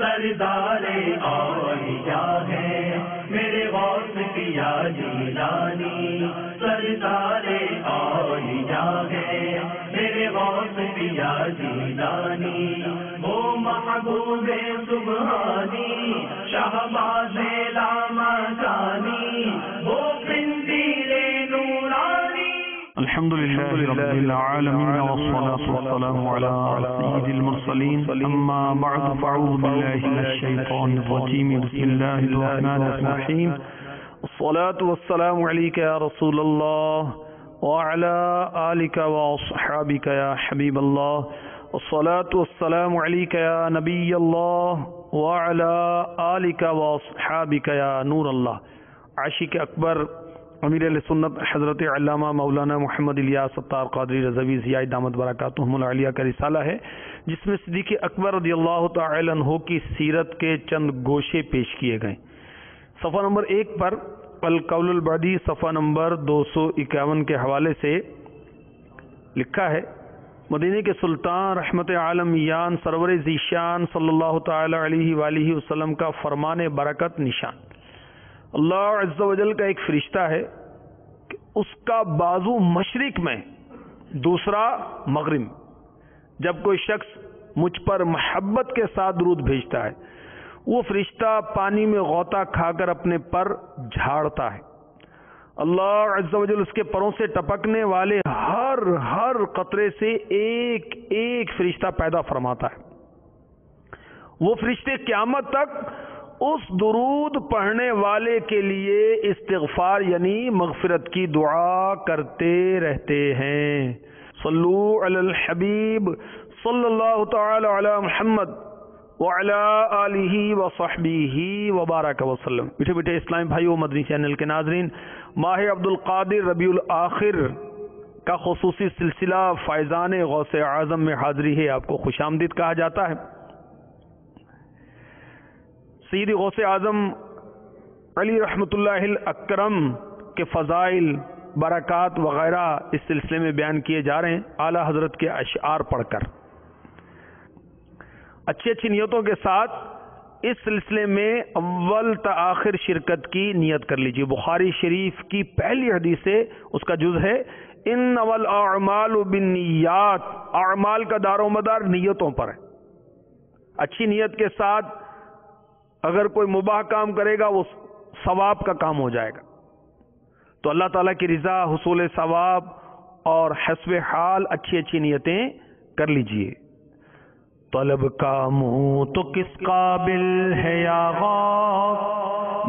سردار اولیاء ہے میرے غوث پیا جیلانی، سردار اولیاء ہے میرے غوث پیا جیلانی، وہ محبوب سبحانی شہباز لامکانی، وہ قندیل نورانی۔ الحمد لله رب العالمين والصلاة والسلام على سيد المرسلين، أما بعد فأعوذ بالله من الشيطان الرجيم، بسم الله الرحمن الرحيم، الصلاة والسلام عليك يا رسول الله وعلى آلك وأصحابك يا حبيب الله، الصلاة والسلام عليك يا نبي الله وعلى آلك وأصحابك يا نور الله۔ عاشق اکبر امیر علیہ سنت حضرت علامہ مولانا محمد الیاس ستار قادری رضوی ضیاء دامت برکاتہم العالیہ کا رسالہ ہے، جس میں صدیق اکبر رضی اللہ تعالی عنہ کی سیرت کے چند گوشے پیش کیے گئے۔ صفحہ نمبر 1 پر القول البعدی صفحہ نمبر 251 کے حوالے سے لکھا ہے، مدینے کے سلطان رحمت عالم یان سرور ذیشان صلی اللہ تعالی علیہ وآلہ وسلم کا فرمان برکت نشان، اللہ عز و جل کا ایک فرشتہ ہے کہ اس کا بازو مشرق میں دوسرا مغرب، جب کوئی شخص مجھ پر محبت کے ساتھ درود بھیجتا ہے وہ فرشتہ پانی میں غوطہ کھا کر اپنے پر جھاڑتا ہے، اللہ عز و جل اس کے پروں سے ٹپکنے والے ہر قطرے سے ایک ایک فرشتہ پیدا فرماتا ہے۔ وہ فرشتے قیامت تک اس درود پڑھنے والے کے لیے استغفار یعنی مغفرت کی دعا کرتے رہتے ہیں۔ صلو علی الحبیب صلی اللہ تعالی علی محمد وعلی آلہ وصحبہ وبارک وسلم۔ میٹھے میٹھے اسلامی بھائیو، مدنی چینل کے ناظرین، ماہ عبد القادر ربیع الاخر کا خصوصی سلسلہ فیضان غوث اعظم میں حاضری ہے، آپ کو خوش آمدید کہا جاتا ہے۔ سید غوث اعظم علی رحمۃ اللہ الاکرم کے فضائل، برکات وغیرہ اس سلسلے میں بیان کیے جا رہے ہیں، اعلیٰ حضرت کے اشعار پڑھ کر۔ اچھی نیتوں کے ساتھ اس سلسلے میں اول تا آخر شرکت کی نیت کر لیجیے۔ بخاری شریف کی پہلی حدیث سے اس کا جز ہے، انما الاعمال بالنیات، اعمال کا دار و مدار نیتوں پر ہے۔ اچھی نیت کے ساتھ اگر کوئی مباح کام کرے گا وہ ثواب کا کام ہو جائے گا، تو اللہ تعالیٰ کی رضا، حصول ثواب اور حسب حال اچھی نیتیں کر لیجئے۔ طلب کا منہ تو کس قابل ہے یا غوث،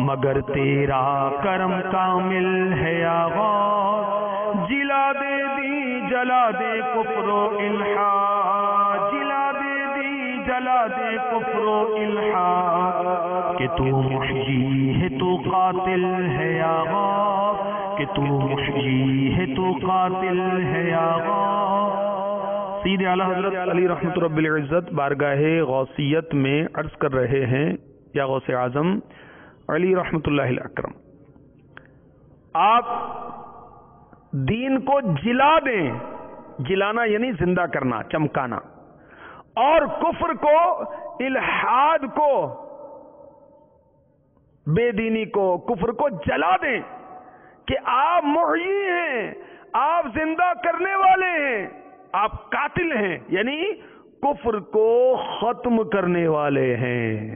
مگر تیرا کرم کامل ہے یا غوث، جلا دے دی جلا دے کفر و الحاد، جلا دے دی جلا دے کفر و الحاد، کہ تو محیی ہے تو قاتل ہے یا غوث، کہ تو محیی ہے تو قاتل ہے یا غوث۔ سید اعلیٰ حضرت علی رحمۃ رب العزت بارگاہ غوثیت میں عرض کر رہے ہیں، یا غوث اعظم علی رحمۃ اللہ الاکرم، آپ دین کو جلا دیں، جلانا یعنی زندہ کرنا، چمکانا، اور کفر کو، الحاد کو، بے دینی کو، کفر کو جلا دیں، کہ آپ محیی ہیں، آپ زندہ کرنے والے ہیں، آپ قاتل ہیں، یعنی کفر کو ختم کرنے والے ہیں۔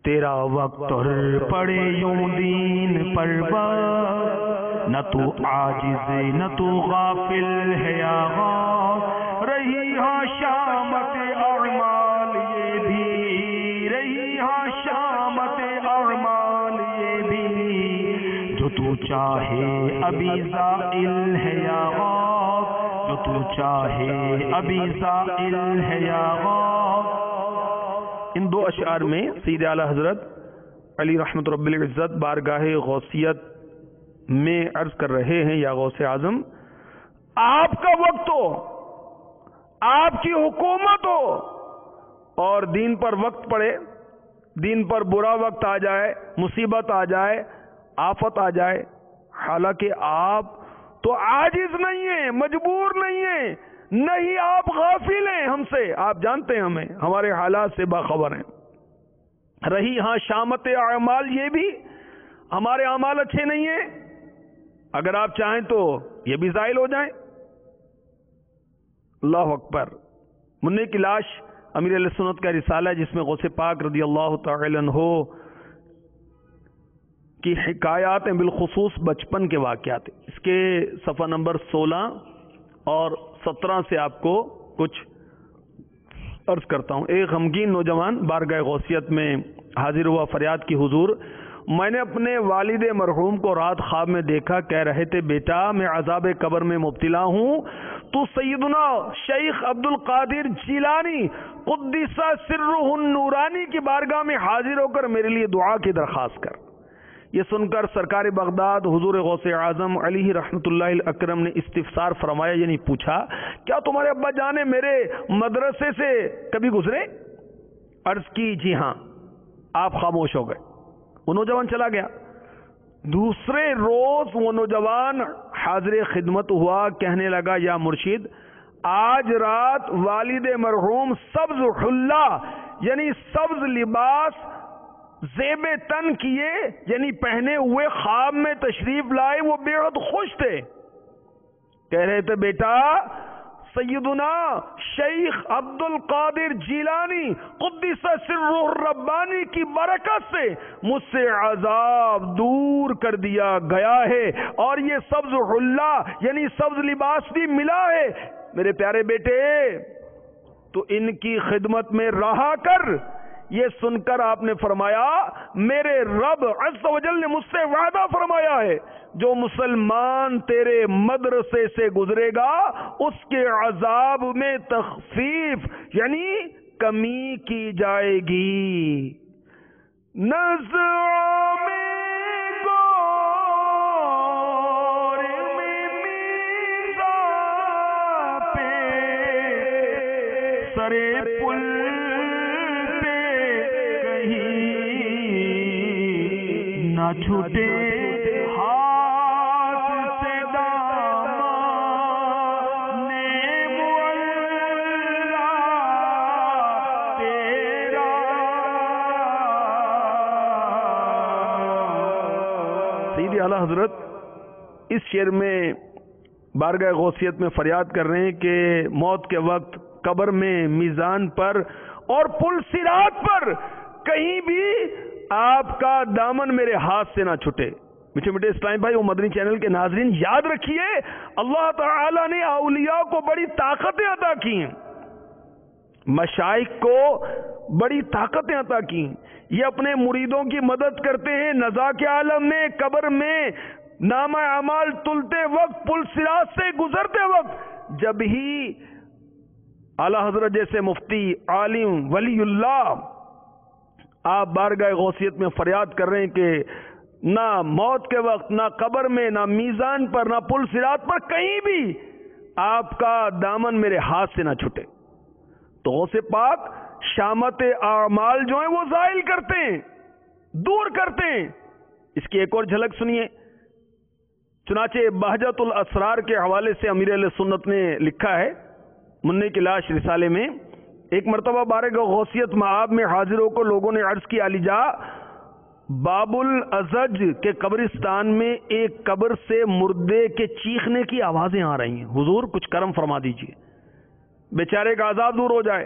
تیرا وقت اور پڑے یوں دین پر بس، نہ تو عاجز نہ تو غافل ہے یا غوث، رہی ہاں شامت اعمال یہ بھی، رہی ہاں شامت اعمال یہ بھی، جو تو چاہے ابھی زائل ہے یا غوث، جو تو چاہے ابھی زائل ہے یا غوث۔ ان دو اشعار میں سید اعلیٰ حضرت علی رحمۃ رب العزت بارگاہ غوثیت میں عرض کر رہے ہیں، یا غوث اعظم، آپ کا وقت ہو، آپ کی حکومت ہو اور دین پر وقت پڑے، دین پر برا وقت آ جائے، مصیبت آ جائے، آفت آ جائے، حالانکہ آپ تو عاجز نہیں ہیں، مجبور نہیں ہیں، نہیں آپ غافل ہیں ہم سے، آپ جانتے ہیں ہمیں، ہمارے حالات سے باخبر ہیں، رہی ہاں شامت اعمال، یہ بھی ہمارے اعمال اچھے نہیں ہیں، اگر آپ چاہیں تو یہ بھی زائل ہو جائیں. اللہ اکبر. منی کی لاش امیر علیہ سنت کا رسالہ ہے جس میں غوث پاک رضی اللہ تعالی عنہ کی حکایات ہیں، بالخصوص بچپن کے واقعات. اس کے صفحہ نمبر 16 اور 17 سے آپ کو کچھ عرض کرتا ہوں. ایک غمگین نوجوان بارگاہ غوثیت میں حاضر ہوا، فریاد کی، حضور میں نے اپنے والد مرحوم کو رات خواب میں دیکھا، کہہ رہے تھے بیٹا میں عذاب قبر میں مبتلا ہوں، تو سیدنا شیخ عبد القادر جیلانی قدس سرہ النورانی کی بارگاہ میں حاضر ہو کر میرے لیے دعا کی درخواست کر. یہ سن کر سرکار بغداد حضور غوث اعظم علیہ رحمت اللہ الاکرم نے استفسار فرمایا، یعنی پوچھا کیا تمہارے ابا جان میرے مدرسے سے کبھی گزرے؟ عرض کی جی ہاں. آپ خاموش ہو گئے. وہ نوجوان چلا گیا. دوسرے روز وہ نوجوان حاضر خدمت ہوا، کہنے لگا یا مرشد آج رات والد مرحوم سبز حلہ یعنی سبز لباس زیب تن کیے یعنی پہنے ہوئے خواب میں تشریف لائے، وہ بے حد خوش تھے. کہہ رہے تھے بیٹا سیدنا شیخ عبد القادر جیلانی قدس سرہ الربانی کی برکت سے مجھ سے عذاب دور کر دیا گیا ہے اور یہ سبز حلہ یعنی سبز لباس بھی ملا ہے. میرے پیارے بیٹے تو ان کی خدمت میں رہا کر. یہ سن کر آپ نے فرمایا میرے رب عز و جل نے مجھ سے وعدہ فرمایا ہے جو مسلمان تیرے مدرسے سے گزرے گا اس کے عذاب میں تخفیف یعنی کمی کی جائے گی. نظر میں گور میں میزان پہ سرے پل نہ چھوٹے ہاتھ سے دامن مولا تیرا. سیدی اعلیٰ حضرت اس شعر میں بارگاہ غوثیت میں فریاد کر رہے ہیں کہ موت کے وقت قبر میں، میزان پر اور پل صراط پر کہیں بھی آپ کا دامن میرے ہاتھ سے نہ چھٹے. میٹھے میٹھے اسلام بھائی، وہ مدنی چینل کے ناظرین یاد رکھیے اللہ تعالی نے اولیاء کو بڑی طاقتیں عطا کی ہیں، مشائخ کو بڑی طاقتیں عطا کی ہیں. یہ اپنے مریدوں کی مدد کرتے ہیں. نزا کے عالم میں قبر میں نامہ اعمال تلتے وقت پل صراط سے گزرتے وقت جب ہی اعلی حضرت جیسے مفتی عالم ولی اللہ آپ بارگاہ غوثیت میں فریاد کر رہے ہیں کہ نہ موت کے وقت، نہ قبر میں، نہ میزان پر، نہ پل صراط پر کہیں بھی آپ کا دامن میرے ہاتھ سے نہ چھٹے. تو غوث پاک شامت اعمال جو ہیں وہ زائل کرتے ہیں، دور کرتے ہیں. اس کی ایک اور جھلک سنیے. چنانچہ بہجت الاسرار کے حوالے سے امیر علیہ سنت نے لکھا ہے منی کی لاش رسالے میں، ایک مرتبہ بارگاہ غوثیت معاب میں حاضروں کو لوگوں نے عرض کی علی جا باب الازج کے قبرستان میں ایک قبر سے مردے کے چیخنے کی آوازیں آ رہی ہیں، حضور کچھ کرم فرما دیجئے بیچارے کا عذاب دور ہو جائے.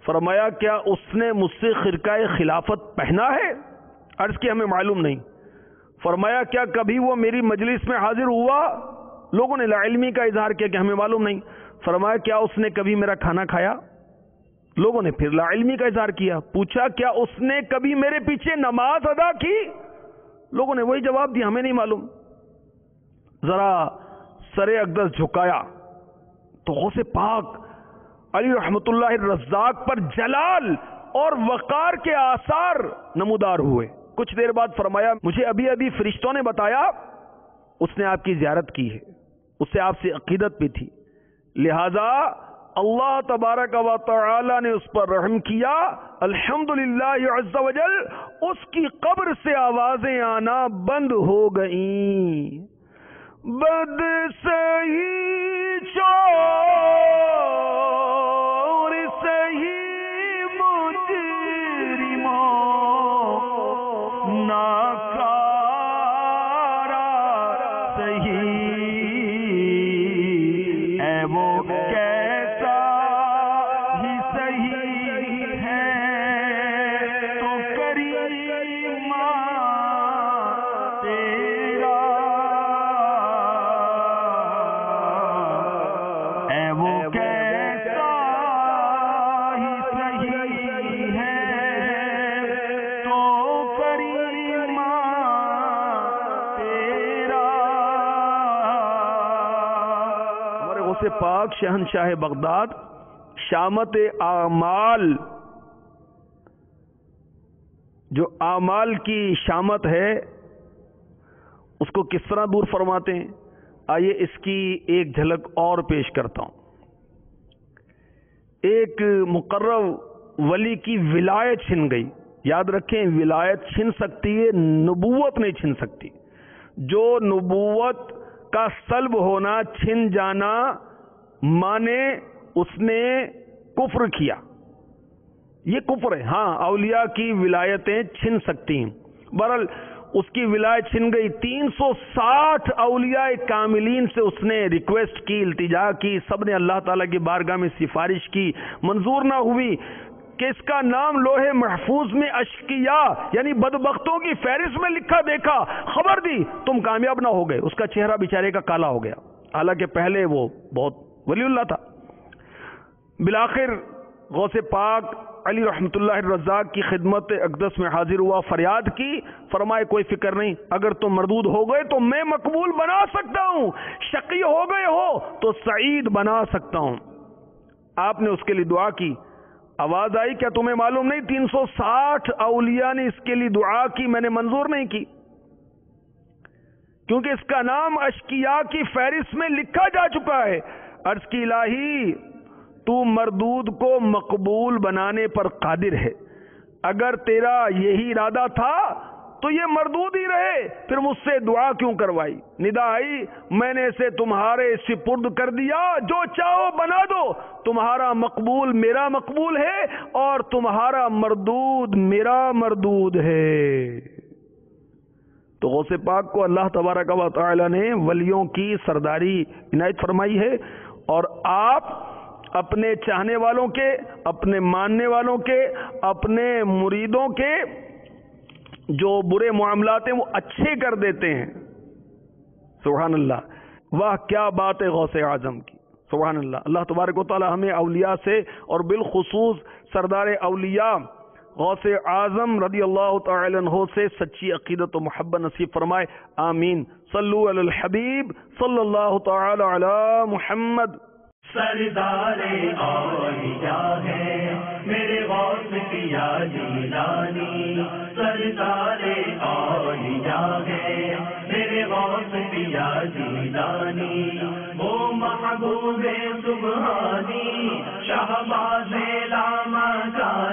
فرمایا کیا اس نے مجھ سے خرقہ خلافت پہنا ہے؟ عرض کی ہمیں معلوم نہیں. فرمایا کیا کبھی وہ میری مجلس میں حاضر ہوا؟ لوگوں نے لا علمی کا اظہار کیا کہ ہمیں معلوم نہیں. فرمایا کیا اس نے کبھی میرا کھانا کھایا؟ لوگوں نے پھر لا علمی کا اظہار کیا. پوچھا کیا اس نے کبھی میرے پیچھے نماز ادا کی؟ لوگوں نے وہی جواب دیا ہمیں نہیں معلوم. ذرا سر اقدس جھکایا تو غوث پاک علی رحمت اللہ الرزاق پر جلال اور وقار کے آثار نمودار ہوئے. کچھ دیر بعد فرمایا مجھے ابھی ابھی فرشتوں نے بتایا اس نے آپ کی زیارت کی ہے، اس سے آپ سے عقیدت بھی تھی، لہذا اللہ تبارک و تعالی نے اس پر رحم کیا. الحمدللہ عز و جل اس کی قبر سے آوازیں آنا بند ہو گئیں. بد سہی چور سہی مجرموں غوث پاک شہنشاہ بغداد شامت اعمال، جو اعمال کی شامت ہے اس کو کس طرح دور فرماتے ہیں؟ آئیے اس کی ایک جھلک اور پیش کرتا ہوں۔ ایک مقرب ولی کی ولایت چھن گئی، یاد رکھیں ولایت چھن سکتی ہے، نبوت نہیں چھن سکتی۔ جو نبوت کا سلب ہونا، چھن جانا مانے اس نے کفر کیا، یہ کفر ہے۔ ہاں اولیاء کی ولایتیں چھن سکتی ہیں، بہرحال اس کی ولایت چھن گئی۔ 360 اولیاء کاملین سے اس نے ریکویسٹ کی، التجا کی، سب نے اللہ تعالیٰ کی بارگاہ میں سفارش کی، منظور نہ ہوئی کہ اس کا نام لوح محفوظ میں اشقیاء یعنی بدبختوں کی فہرست میں لکھا دیکھا، خبر دی تم کامیاب نہ ہو گئے۔ اس کا چہرہ بیچارے کا کالا ہو گیا، حالانکہ پہلے وہ بہت ولی اللہ تھا۔ بالآخر غوث پاک علی رحمت اللہ الرزاق کی خدمت اقدس میں حاضر ہوا، فریاد کی، فرمائے کوئی فکر نہیں، اگر تم مردود ہو گئے تو میں مقبول بنا سکتا ہوں، شقی ہو گئے ہو تو سعید بنا سکتا ہوں۔ آپ نے اس کے لیے دعا کی، آواز آئی کیا تمہیں معلوم نہیں 360 اولیاء نے اس کے لیے دعا کی، میں نے منظور نہیں کی، کیونکہ اس کا نام اشقیاء کی فہرست میں لکھا جا چکا ہے۔ عرض کی الہی تو مردود کو مقبول بنانے پر قادر ہے، اگر تیرا یہی ارادہ تھا تو یہ مردود ہی رہے، پھر مجھ سے دعا کیوں کروائی؟ ندا آئی، میں نے اسے تمہارے سپرد کر دیا، جو چاہو بنا دو، تمہارا مقبول میرا مقبول ہے اور تمہارا مردود میرا مردود ہے۔ تو غوث پاک کو اللہ تبارک و تعالی نے ولیوں کی سرداری عنایت فرمائی ہے، اور آپ اپنے چاہنے والوں کے، اپنے ماننے والوں کے، اپنے مریدوں کے جو برے معاملات ہیں وہ اچھے کر دیتے ہیں۔ سبحان اللہ، واہ کیا بات ہے غوث اعظم کی، سبحان اللہ۔ اللہ تبارک و تعالی ہمیں اولیاء سے اور بالخصوص سردار اولیاء غوث اعظم رضی اللہ تعالی عنہ سے سچی عقیدت و محبت نصیب فرمائے، آمین۔ صلو علی الحبیب صلی اللہ تعالی علی محمد۔ سردار اولیاء ہے میرے غوث کیا جیلانی، سردار اولیاء ہے میرے غوث کیا جیلانی، وہ محبوب سبحانی شہباز لاما کا